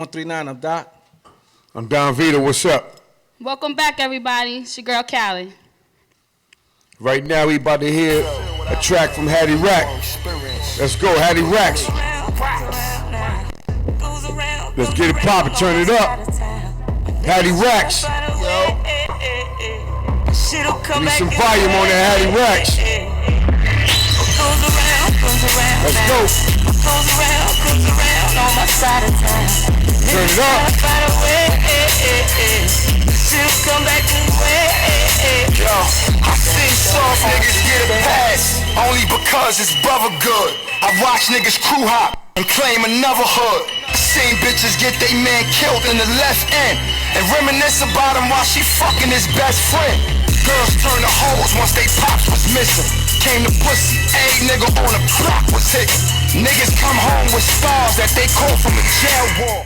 139, I'm Doc. I'm Don Vito, what's up? Welcome back, everybody. It's your girl, Callie. Right now, we about to hear a track from Haddy Rack. Let's go, Haddy Racks. Let's get it poppin', turn it up. Haddy Racks. Give me some volume on that Haddy Racks. Let's go. Turn it up. Come back yo, I see soft niggas get a pass only because it's brother good. I watch niggas crew hop and claim another hood. I seen bitches get they man killed in the left end and reminisce about him while she fucking his best friend. Girls turn to hoes once they pops was missing. Came to pussy, a nigga on the block was hitting. Niggas come home with scars that they caught from a jail wall.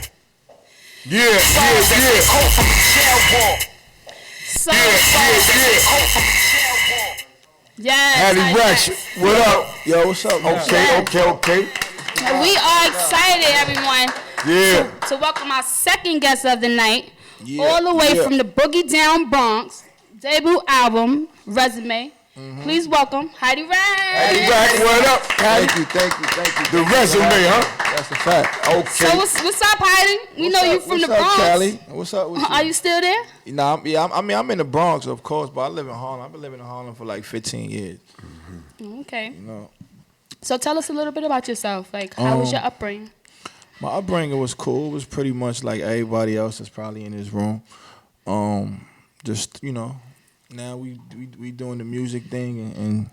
Yeah. They caught from a jail wall. Yes. Haddy Racks, what up? Yo, what's up? Okay. We are excited, everyone. Yeah. To welcome our second guest of the night, all the way from the Boogie Down Bronx, debut album, Resume. Please welcome Haddy Rack. Haddy Rack, what up? Thank you. The resume, huh? That's a fact. Okay. So what's up, Haddy? We know you from the Bronx. What's up, Callie? What's up with you? Are you still there? Nah, I'm in the Bronx, of course, but I live in Harlem. I've been living in Harlem for like 15 years. Okay. You know. So tell us a little bit about yourself. Like, how was your upbringing? My upbringing was cool. It was pretty much like everybody else that's probably in this room. Just, you know, now we doing the music thing and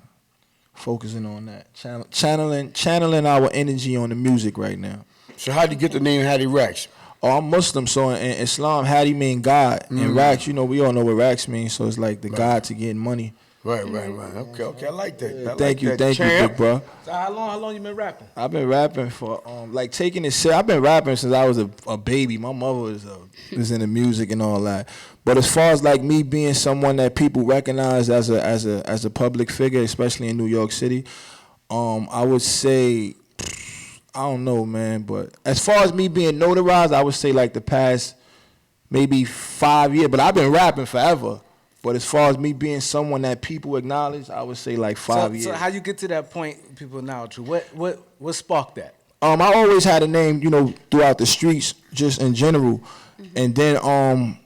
focusing on that. Channeling our energy on the music right now. So how'd you get the name Haddy Racks? Oh, I'm Muslim, so in Islam, Haddy mean God. And Racks, you know, we all know what Racks means, so it's like the God to get money. Right. Okay, I like that. Yeah, thank you, big bro. So how long you been rapping? I've been rapping for like taking it serious. I've been rapping since I was a baby. My mother is into music and all that. But as far as like me being someone that people recognize as a public figure, especially in New York City, I would say, I don't know, man. But as far as me being notarized, I would say like the past maybe 5 years. But I've been rapping forever. But as far as me being someone that people acknowledge, I would say like 5 years. So how you get to that point people acknowledge you? What sparked that? I always had a name, you know, throughout the streets, just in general. And then when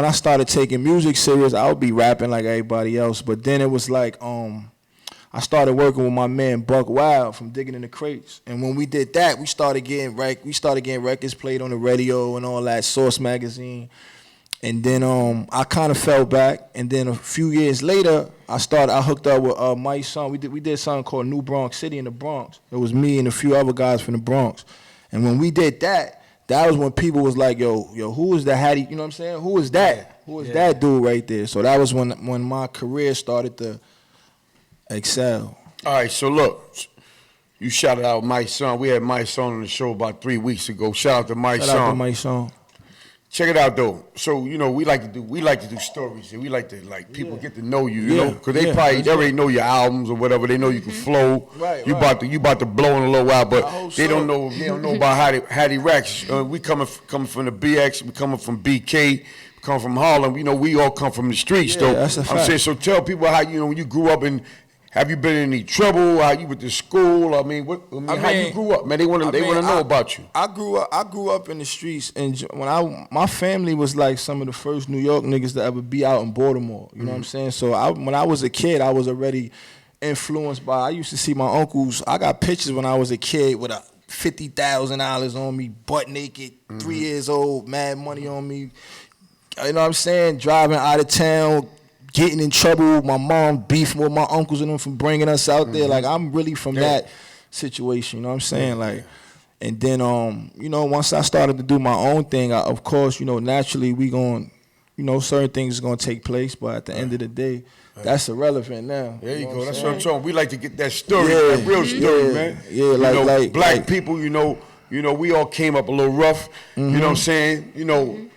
I started taking music serious, I would be rapping like everybody else. But then it was like I started working with my man Buck Wild from Digging in the Crates. And when we did that, we started getting records played on the radio and all that, Source magazine. And then I kind of fell back, and then a few years later, I hooked up with Mike's son. We did something called New Bronx City in the Bronx. It was me and a few other guys from the Bronx. And when we did that was when people was like, yo, who is that Haddy? You know what I'm saying? Who is that? Who is that dude right there? So that was when my career started to excel. All right, so look, you shouted out Mike's son. We had Mike's son on the show about 3 weeks ago. Shout out to Mike's son. Shout out to Mike's son. Check it out though. So you know we like to do stories and we like to people get to know you, you know, because they already know your albums or whatever. They know you can flow. Right. You about to blow in a little while, but they don't know about Haddy Racks. We coming from the BX. We coming from BK. We come from Harlem. You know we all come from the streets though. That's a fact. I'm saying, so tell people how when you grew up and. Have you been in any trouble? How you went to school? I mean, how you grew up, man? They want to know about you. I grew up in the streets, and my family was like some of the first New York niggas to ever be out in Baltimore. You know what I'm saying? So when I was a kid, I was already influenced by. I used to see my uncles. I got pictures when I was a kid with a $50,000 on me, butt naked, 3 years old, mad money on me. You know what I'm saying? Driving out of town. Getting in trouble, my mom beefing with my uncles and them from bringing us out there. Like, I'm really from that situation, you know what I'm saying? Like, and then, you know, once I started to do my own thing, of course, you know, naturally we going, you know, certain things are going to take place, but at the end of the day, that's irrelevant now. There you go. That's what I'm talking. We like to get that story, that real story, man. Yeah, like black people, you know, we all came up a little rough, you know what I'm saying? You know,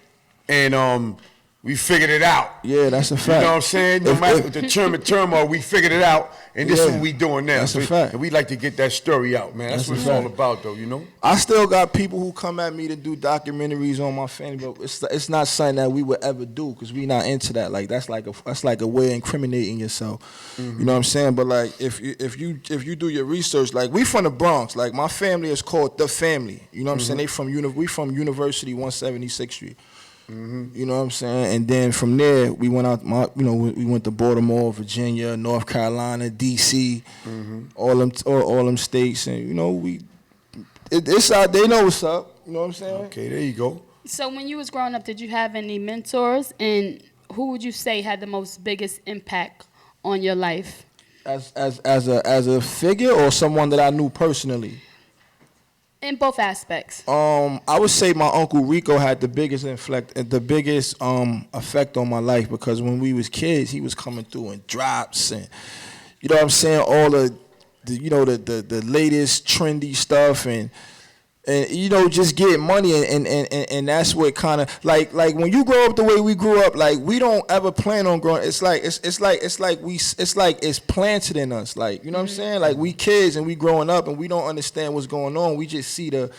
and we figured it out. Yeah, that's a fact. You know what I'm saying? No matter the turmoil, we figured it out, and this is what we doing now. That's a fact. And we like to get that story out, man. That's what it's all about, though, you know? I still got people who come at me to do documentaries on my family, but it's not something that we would ever do because we not into that. Like that's like a way of incriminating yourself. You know what I'm saying? But like if you do your research, like we from the Bronx, like my family is called The Family. You know what I'm saying? We from University 176th Street. You know what I'm saying? And then from there, we went out. We went to Baltimore, Virginia, North Carolina, D.C., all them states, and it's out. They know what's up. You know what I'm saying? Okay, there you go. So when you was growing up, did you have any mentors, and who would you say had the most biggest impact on your life? As a figure or someone that I knew personally? In both aspects. I would say my Uncle Rico had the biggest effect on my life because when we was kids, he was coming through in drops and you know what I'm saying, all the latest trendy stuff and just get money and that's what kind of like when you grow up the way we grew up, like we don't ever plan on growing. It's like it's planted in us, like you know what I'm saying. Like we kids and we growing up and we don't understand what's going on. We just see the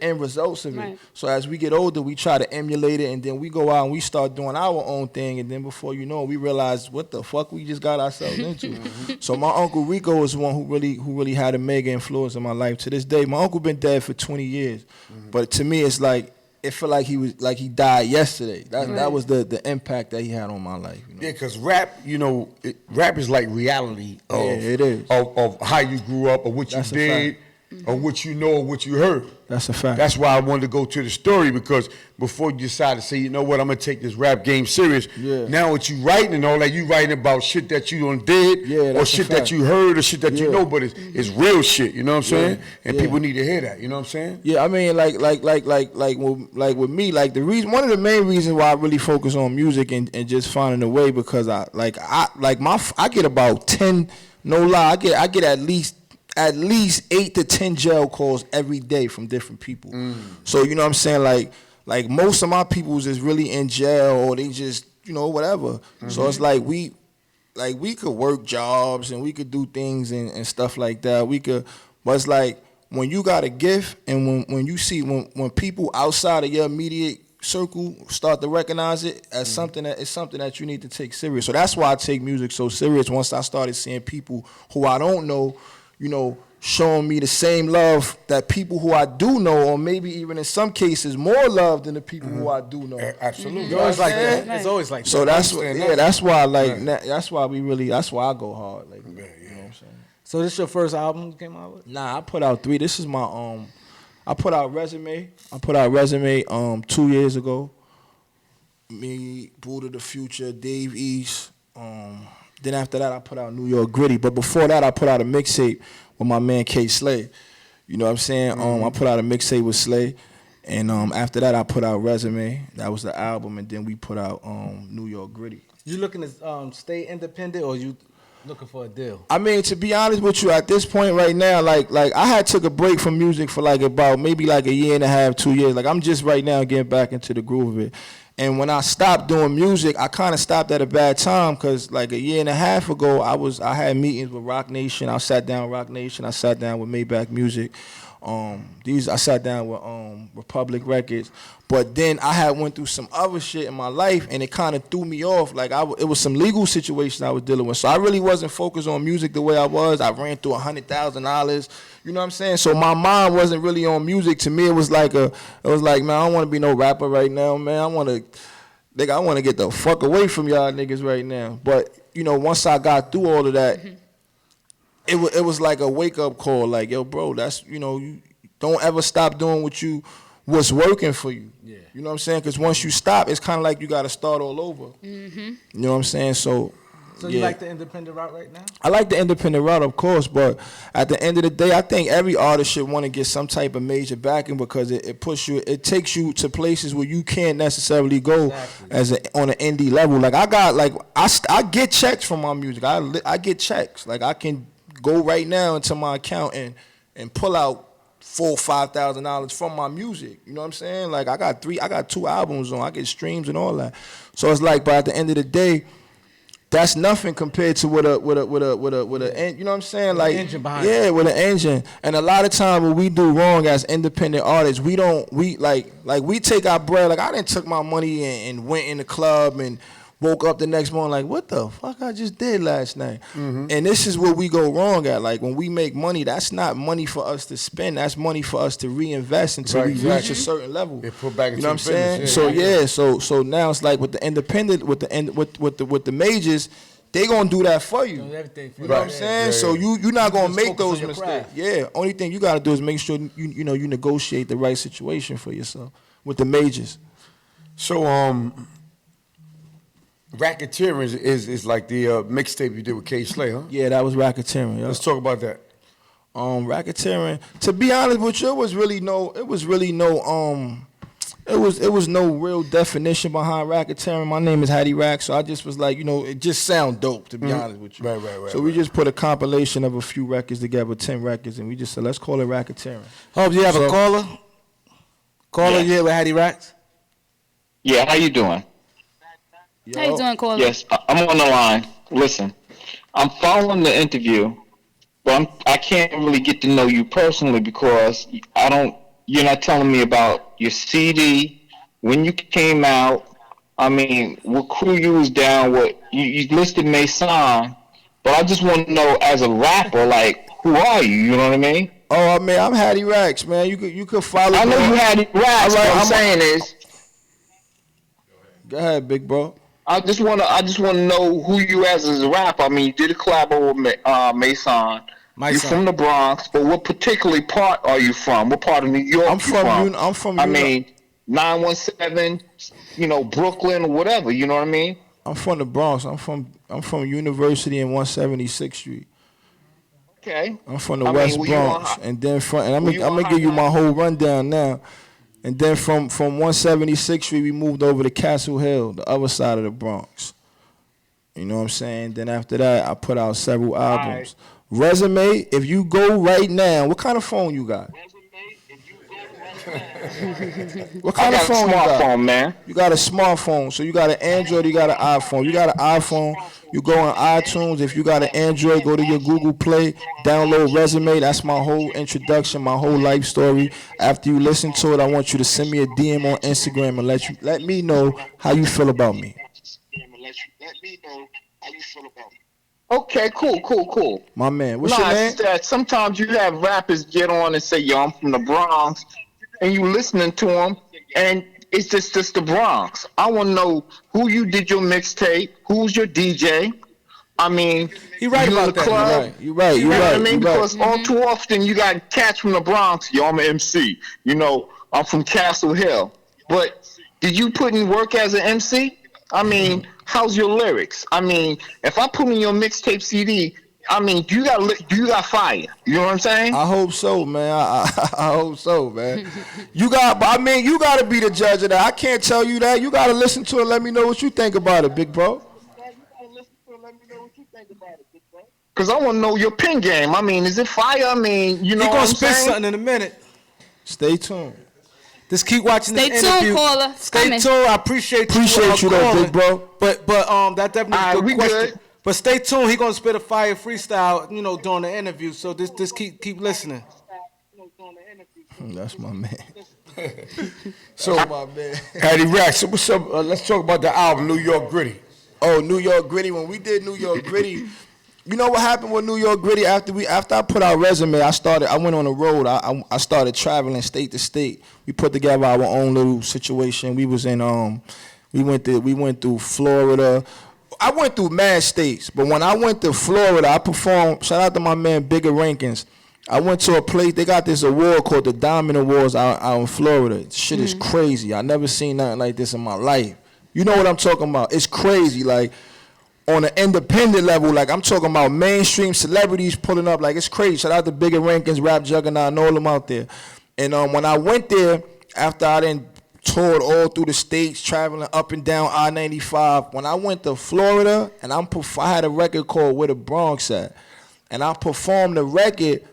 end results of it. Right. So as we get older, we try to emulate it and then we go out and we start doing our own thing and then before you know it, we realize what the fuck we just got ourselves into. So my Uncle Rico is one who really had a mega influence in my life. To this day, my uncle been dead for 20 years, but to me it's like it felt like he died yesterday. That was the impact that he had on my life. Yeah, because rap, rap is like reality of it is. Of how you grew up or what you did or what you know or what you heard. That's a fact. That's why I wanted to go to the story because before you decide to say, you know what, I'm gonna take this rap game serious. Yeah. Now what you writing and all that, you writing about shit that you done did or shit that you heard or shit that you know, but it's real shit. You know what I'm saying? And people need to hear that. You know what I'm saying? Yeah, I mean, like with me, like one of the main reasons why I really focus on music and just finding a way because I get about 10. No lie, I get at least 8 to 10 jail calls every day from different people. So you know what I'm saying, like most of my peoples is really in jail or they just whatever. So it's like we could work jobs and we could do things and stuff like that. But it's like when you got a gift and when you see when people outside of your immediate circle start to recognize it as something that you need to take serious. So that's why I take music so serious. Once I started seeing people who I don't know, showing me the same love that people who I do know, or maybe even in some cases more love than the people who I do know. Absolutely. It's always like that. It's always like that. So that's why that's why I go hard. Like, you know what I'm saying? So this your first album you came out with? Nah, I put out 3. This is my I put out Resume. 2 years ago. Me, Buddha the Future, Dave East. Then after that, I put out New York Gritty. But before that, I put out a mixtape with my man K Slay. You know what I'm saying? I put out a mixtape with Slay. And after that, I put out Resume. That was the album. And then we put out New York Gritty. You looking to stay independent or you looking for a deal? I mean, to be honest with you, at this point right now, like I had took a break from music for about maybe a year and a half, 2 years. Like I'm just right now getting back into the groove of it. And when I stopped doing music, I kind of stopped at a bad time because a year and a half ago, I had meetings with Rock Nation. I sat down with Rock Nation. I sat down with Maybach Music. I sat down with Republic Records. But then I had went through some other shit in my life, and it kind of threw me off. It was some legal situation I was dealing with. So I really wasn't focused on music the way I was. I ran through $100,000. You know what I'm saying? So my mind wasn't really on music. To me, it was like, man, I don't want to be no rapper right now, man. I want to get the fuck away from y'all niggas right now. But, once I got through all of that, it was like a wake-up call. Like, yo, bro, that's, you don't ever stop doing what's working for you. Yeah. You know what I'm saying? Because once you stop, it's kind of like you got to start all over. You know what I'm saying? So you like the independent route right now? I like the independent route, of course, but at the end of the day, I think every artist should want to get some type of major backing because it takes you to places where you can't necessarily go on an indie level. Like I get checks from my music. I get checks. Like I can go right now into my account and pull out $4,000-$5,000 from my music. You know what I'm saying? Like I got 2 albums on. I get streams and all that. So it's like, but at the end of the day, that's nothing compared to with a you know what I'm saying? Like engine behind with an engine. And a lot of times what we do wrong as independent artists, we we take our bread. Like I didn't took my money and went in the club and woke up the next morning like, what the fuck I just did last night? And this is where we go wrong at. Like when we make money, that's not money for us to spend. That's money for us to reinvest until we reach a certain level. It put back into you know what I'm saying? Yeah. So now it's like with the independent, with the majors, they gonna do that for you. Everything for You know what I'm saying? Yeah. So you're not gonna just make focus on those your mistakes. craft. Yeah. Only thing you gotta do is make sure you negotiate the right situation for yourself with the majors. So Racketeering is like the mixtape you did with K Slay, huh? Yeah, that was racketeering. Yeah. Let's talk about that. Racketeering. To be honest with you, it was no real definition behind racketeering. My name is Haddy Rack, so I just was like, it just sound dope, to be honest with you. Right. So we just put a compilation of a few records together, 10 records, and we just said, let's call it racketeering. Hope you have a caller. Caller, Yeah. you here with Haddy Racks? Yeah, how you doing? How you doing, Corley? Yes, I'm on the line. Listen, I'm following the interview, but I can't really get to know you personally because you're not telling me about your CD, when you came out, I mean, what crew you was down with. You listed Mason, but I just want to know as a rapper, like, who are you? You know what I mean? Oh, man, I'm Haddy Racks, man. You could follow me. I know you Haddy Racks, All right, what I'm saying is, Go ahead, big bro. I just want to know who you as a rapper. I mean, you did a collab with Mason. You're from the Bronx, but what particularly part are you from? What part of New York? I'm from. I mean, 917, Brooklyn or whatever. You know what I mean? I'm from the Bronx. I'm from University and 176th Street. Okay. I'm from the West Bronx, and then I'm gonna give you my whole rundown now. And then from 176th Street, we moved over to Castle Hill, the other side of the Bronx. You know what I'm saying? Then after that, I put out several albums. Resume, if you go right now, what kind of phone you got? What kind of phone you got? Smartphone, man. You got a smartphone, so you got an Android, you got an iPhone. You got an iPhone, you go on iTunes. If you got an Android, go to your Google Play, download Resume. That's my whole introduction, my whole life story. After you listen to it, I want you to send me a DM on Instagram and let me know how you feel about me. Okay, cool. My man, what's your name? That sometimes you have rappers get on and say, yo, I'm from the Bronx, and you listening to them, and it's just the Bronx. I want to know who you did your mixtape, who's your DJ. I mean, He right you about in the that. club. You're right. You know what I mean? Because all too often you got cats from the Bronx. Yo, I'm an MC. I'm from Castle Hill. But did you put in work as an MC? I mean, how's your lyrics? I mean, if I put in your mixtape CD, I mean, you got fire. You know what I'm saying? I hope so, man. I hope so, man. You got to be the judge of that. I can't tell you that. You got to listen to it. Let me know what you think about it, big bro. Because I want to know your pin game. I mean, is it fire? I mean, you know He what gonna I'm spit saying? something in a minute. Stay tuned. Just keep watching Stay this tuned, interview. caller. Stay Coming. tuned. I appreciate you though, calling. big bro. But that definitely All right, a we good question. good. But stay tuned. He gonna spit a fire freestyle, during the interview. So just keep listening. That's my man. So, my man. Haddy Rack, so what's up? Let's talk about the album, New York Gritty. Oh, New York Gritty. When we did New York Gritty, you know what happened with New York Gritty? After I put out Resume, I went on the road. I started traveling state to state. We put together our own little situation. We was in we went through Florida. I went through mad states, but when I went to Florida, I performed. Shout out to my man Bigger Rankins. I went to a place. They got this award called the Diamond Awards out in Florida. Shit is crazy. I never seen nothing like this in my life. You know what I'm talking about? It's crazy. Like on an independent level, like I'm talking about mainstream celebrities pulling up. Like it's crazy. Shout out to Bigger Rankins, Rap Juggernaut, and all of them out there. And when I went there, after I done toured all through the states, traveling up and down I-95, when I went to Florida, and I had a record called Where the Bronx At, and I performed the record.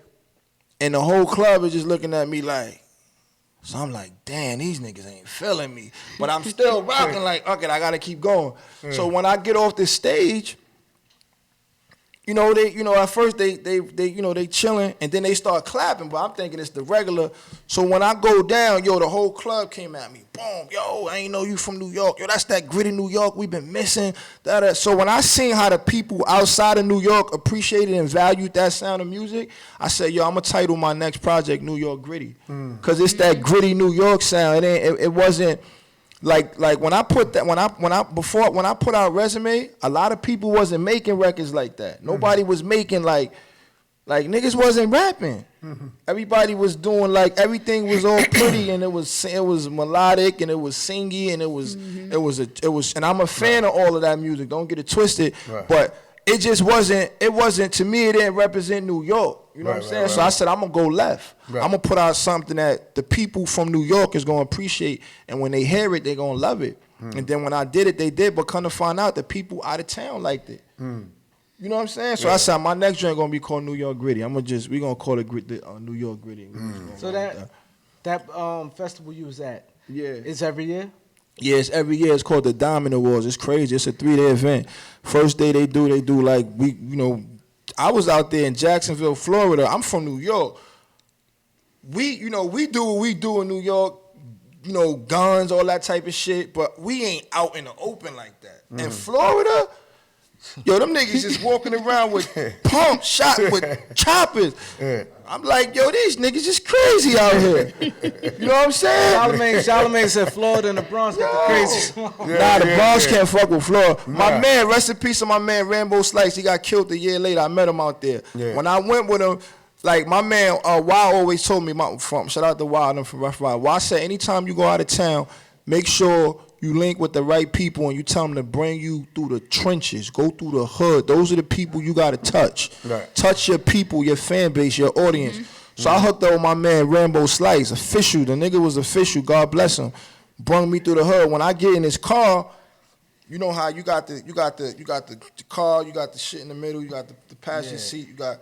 and the whole club is just looking at me like. So I'm like, damn, these niggas ain't feeling me. But I'm still rocking like, okay, I gotta keep going. So when I get off the stage, at first they chilling and then they start clapping, but I'm thinking it's the regular. So when I go down, the whole club came at me. Boom, yo, I ain't know you from New York. Yo, that's that gritty New York we've been missing. So when I seen how the people outside of New York appreciated and valued that sound of music, I said, yo, I'm gonna title my next project New York Gritty. Cause it's that gritty New York sound. It wasn't like when I put out Resume, a lot of people wasn't making records like that. Nobody was making like niggas wasn't rapping. Everybody was doing like everything was all pretty and it was melodic and it was singy and it was and I'm a fan of all of that music. Don't get it twisted, but it just wasn't to me. It didn't represent New York. You know what I'm saying? So I said I'm gonna go left. I'm gonna put out something that the people from New York is gonna appreciate, and when they hear it, they gonna love it. And then when I did it, they did. But come to find out, the people out of town liked it. You know what I'm saying? So I said my next joint gonna be called New York Gritty. We gonna call it New York Gritty. So that festival you was at, it's every year? Yeah, it's every year. It's called the Diamond Awards. It's crazy. It's a 3-day event. First day they do like I was out there in Jacksonville, Florida. I'm from New York. We do what we do in New York, guns, all that type of shit, but we ain't out in the open like that. In Florida, them niggas just walking around with pumps, shot with choppers. I'm like, these niggas just crazy out here. You know what I'm saying? Charlamagne said Florida and the Bronx got the crazy. Nah, the Bronx can't fuck with Florida. My man, rest in peace of my man Rambo Slice. He got killed a year later. I met him out there. When I went with him, like my man Wild always told me, shout out to Wild, I'm from Rough Ride. Wild said, anytime you go out of town, make sure you link with the right people and you tell them to bring you through the trenches, go through the hood. Those are the people you got to touch. Touch your people, your fan base, your audience. So I hooked up with my man Rambo Slice, official. The nigga was official, God bless him. Brung me through the hood. When I get in his car, you know how you got the car, you got the shit in the middle, you got the passenger seat, you got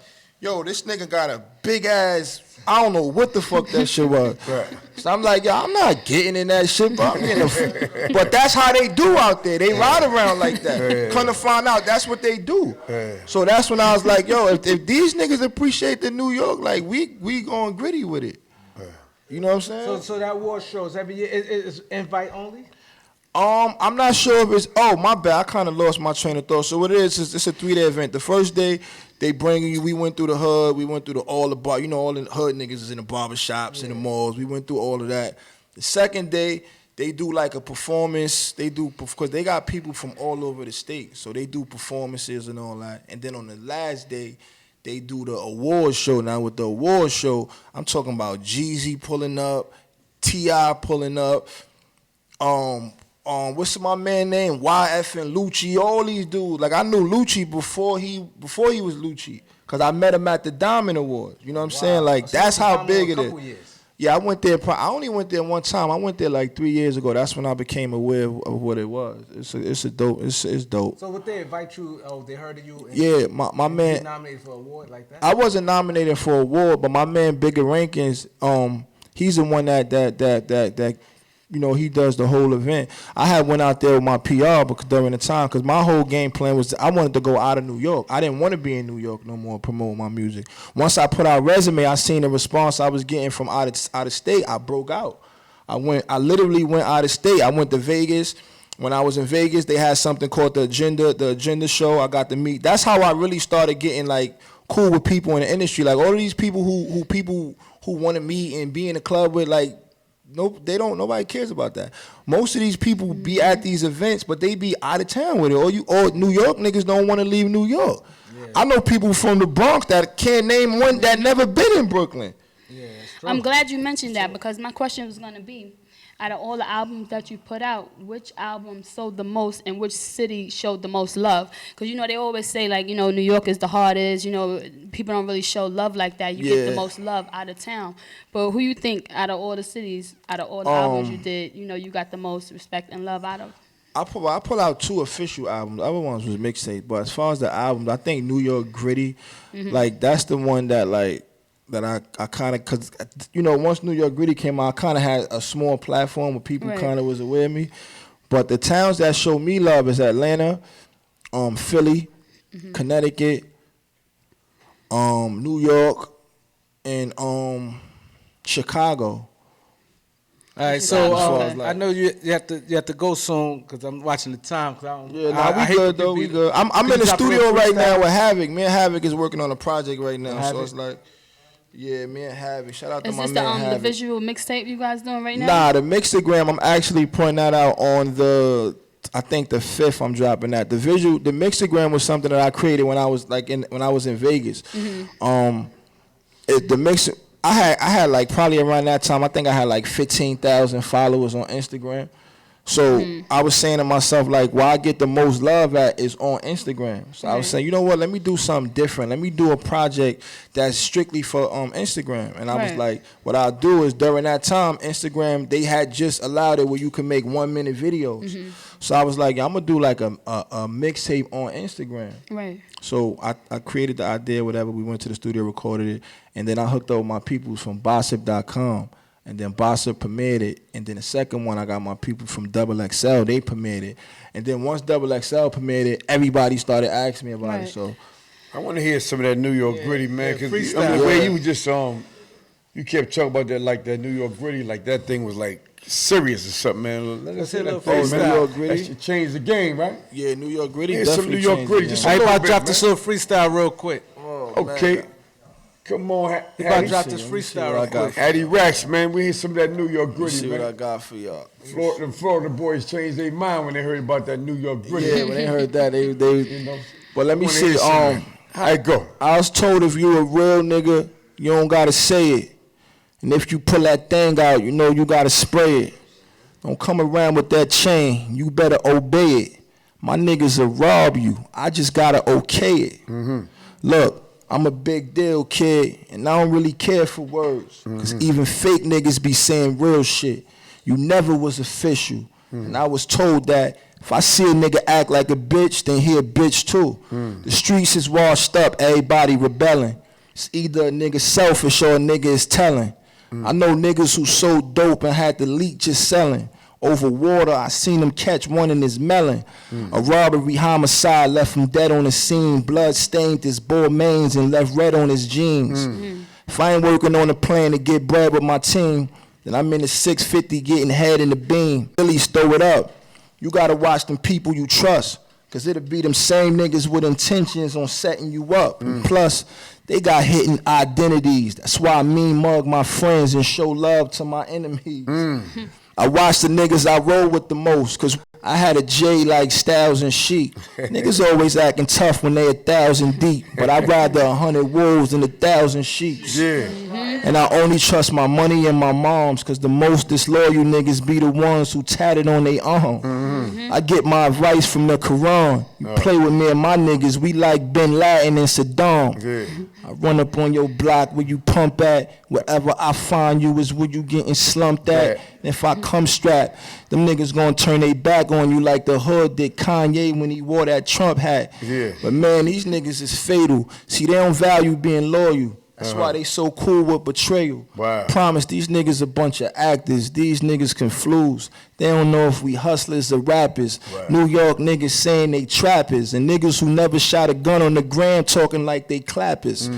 this nigga got a big ass, I don't know what the fuck that shit was. So I'm like, I'm not getting in that shit, but I'm getting but that's how they do out there. They ride around like that. Come to find out, that's what they do. So that's when I was like, if these niggas appreciate the New York, like we going gritty with it. You know what I'm saying? So that award shows every year is invite only? I'm not sure if it's, my bad, I kind of lost my train of thought. So what it is, it's a 3-day event. The first day, they bring you, we went through the hood, we went through all the bar, all the hood niggas is in the barber shops, in the malls, we went through all of that. The second day, they do like a performance, because they got people from all over the state, so they do performances and all that. And then on the last day, they do the award show. Now with the award show, I'm talking about Jeezy pulling up, T.I. pulling up, what's my man name? YF and Lucci, all these dudes. Like I knew Lucci before he was Lucci, cause I met him at the Diamond Awards. You know what I'm saying? Like that's how big it is. Years. Yeah, I went there. I only went there one time. I went there like 3 years ago. That's when I became aware of what it was. It's dope. It's dope. So would they invite you? They heard of you? Yeah, my man. You nominated for an award like that? I wasn't nominated for an award, but my man Bigger Rankins, he's the one that he does the whole event. I had went out there with my PR during the time because my whole game plan was I wanted to go out of New York. I didn't want to be in New York no more promoting my music. Once I put out Resume, I seen the response I was getting from out of state. I broke out. I literally went out of state. I went to Vegas. When I was in Vegas, they had something called the Agenda show. I got to meet. That's how I really started getting like cool with people in the industry. Like all of these people who want to meet and be in the club with, like, nope, they don't. Nobody cares about that. Most of these people be at these events, but they be out of town with it. Or New York niggas don't want to leave New York. Yeah. I know people from the Bronx that can't name one that never been in Brooklyn. Yeah, that's true. I'm glad you mentioned that because my question was gonna be, out of all the albums that you put out, which album sold the most and which city showed the most love? Because, they always say, like, New York is the hardest, people don't really show love like that. You get the most love out of town. But who you think, out of all the cities, out of all the albums you did, you got the most respect and love out of? I put out 2 official albums. The other ones was mixtape. But as far as the albums, I think New York Gritty, like, that's the one that, like, that I kind of, cause you know, once New York Gritty came out, I kind of had a small platform where people kind of was aware of me. But the towns that show me love is Atlanta, Philly, Connecticut, New York, and Chicago. All right, so I know you have to go soon because I'm watching the time. We good though. We good. I'm in the studio right now with Havoc. Me and Havoc is working on a project right now, so it's like, yeah, me and Havoc. Shout out to my man Havoc. Is this the visual mixtape you guys doing right now? Nah, the Mixtagram. I'm actually putting that out on I think the 5th. I'm dropping that. The Mixtagram was something that I created when I was in Vegas. I had like probably around that time, I think I had like 15,000 followers on Instagram. So I was saying to myself, like, where I get the most love at is on Instagram. So I was saying, you know what, let me do something different. Let me do a project that's strictly for Instagram. And I was like, what I'll do is during that time, Instagram, they had just allowed it where you can make 1-minute videos. So I was like, I'm going to do like a mixtape on Instagram. Right. So I created the idea, whatever. We went to the studio, recorded it. And then I hooked up with my people from Bossip.com. And then Bossip premiered it. And then the second one, I got my people from XXL. They premiered it. And then once XXL premiered it, everybody started asking me about it. So I want to hear some of that New York Gritty, man. Because the way you was just, you kept talking about that, like that New York Gritty, like that thing was like serious or something, man. Let's hear a little freestyle. New York Gritty. That should change the game, right? Yeah, New York Gritty. Yeah, some New York Gritty. Just I about to drop this little freestyle real quick. Okay. Man. Come on, Haddy. You about to drop this freestyle real quick. Haddy Racks, man. We hear some of that New York Gritty, see man. what I got for y'all. The Florida boys changed their mind when they heard about that New York Gritty. Yeah, when they heard that, they you know. But let me see. I go. I was told if you a real nigga, you don't gotta say it. And if you pull that thing out, you know you gotta spray it. Don't come around with that chain. You better obey it. My niggas will rob you. I just gotta okay it. Look, I'm a big deal, kid, and I don't really care for words. Cause even fake niggas be saying real shit. You never was official. And I was told that if I see a nigga act like a bitch, then he a bitch too. The streets is washed up, everybody rebelling. It's either a nigga selfish or a nigga is telling. I know niggas who sold dope and had to leak just selling. Over water, I seen him catch one in his melon. A robbery homicide left him dead on the scene. Blood stained his bull mains and left red on his jeans. If I ain't working on a plan to get bread with my team, then I'm in the 650 getting head in the beam. Phillies throw it up. You gotta watch them people you trust, cause it'll be them same niggas with intentions on setting you up. And plus, they got hidden identities. That's why I mean mug my friends and show love to my enemies. I watch the niggas I roll with the most, cause I had a J like Styles and Sheik. Niggas always acting tough when they 1,000 deep, but I'd rather 100 wolves than 1,000 sheep. And I only trust my money and my moms, cause the most disloyal niggas be the ones who tatted on they arm. I get my advice from the Quran. You play with me and my niggas, we like Bin Laden and Saddam. I run up on your block where you pump at. Wherever I find you is where you getting slumped at. And if I come strapped, them niggas gonna turn their back on you like the hood did Kanye when he wore that Trump hat. But man, these niggas is fatal. See, they don't value being loyal. That's why they so cool with betrayal. Promise, these niggas a bunch of actors. These niggas confused. They don't know if we hustlers or rappers. New York niggas saying they trappers. And niggas who never shot a gun on the gram talking like they clappers.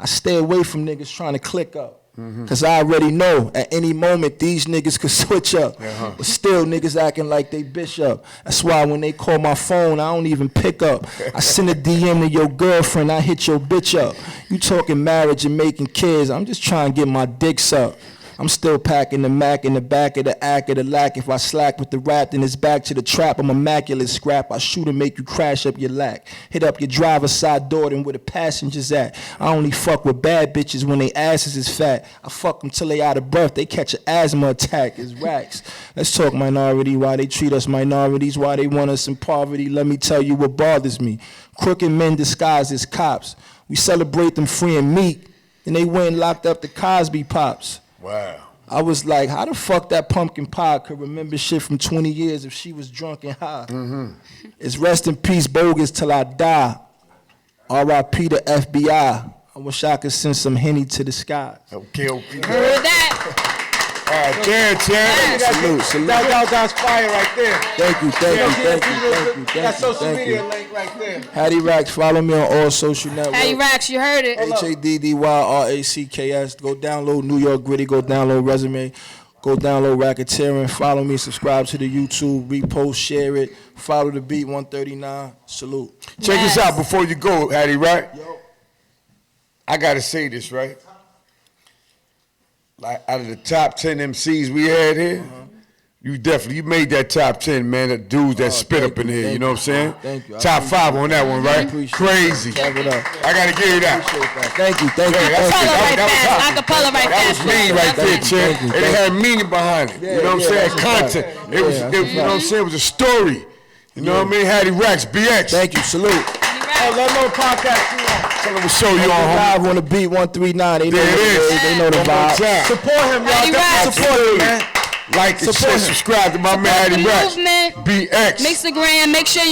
I stay away from niggas trying to click up. Cause I already know at any moment these niggas could switch up. But still niggas acting like they bishop. That's why when they call my phone, I don't even pick up. I send a DM to your girlfriend, I hit your bitch up. You talking marriage and making kids, I'm just trying to get my dicks up. I'm still packing the Mac in the back of the act of the lack. If I slack with the rap, then it's back to the trap. I'm immaculate scrap. I shoot and make you crash up your lack. Hit up your driver's side door, then where the passengers at. I only fuck with bad bitches when they asses is fat. I fuck them till they out of breath. They catch an asthma attack. It's racks. Let's talk minority. Why they treat us minorities. Why they want us in poverty. Let me tell you what bothers me. Crooked men disguised as cops. We celebrate them free and meek. Then they went and locked up the Cosby pops. I was like, how the fuck that pumpkin pie could remember shit from 20 years if she was drunk and high? It's rest in peace bogus till I die. R.I.P. the FBI. I wish I could send some Henny to the sky. Okay. Heard that? All right, there, Chad. Salute. That's fire right there. Thank you. That social media link right there. Haddy Racks, follow me on all social networks. Haddy Racks, you heard it. HADDYRACKS. Go download New York Gritty. Go download Resume. Go download Racketeering. Follow me. Subscribe to the YouTube. Repost. Share it. Follow the beat 139. Salute. Check this out before you go, Haddy, right? I gotta say this, right? Like out of the top 10 MCs we had here, you made that top 10, man. The dudes that spit up in here, you know what I'm saying? Thank you. Top 5 on that one, right? Crazy. Clap it up. I gotta give you that. Thank you. Acapella right That was fast. mean right there, Chad. It had meaning behind it. You know what I'm saying? Content. It was, you know what I'm saying? It was a story. You know what I mean? Haddy Racks, BX. Thank you. Salute. Let me podcast. Tell them to show you on live on the beat 139. They know There it is. They know the vibe. Support him, y'all. Definitely support him, man. Like and share, subscribe to my man Haddy Racks. Movement. BX. Mixagram. Make sure you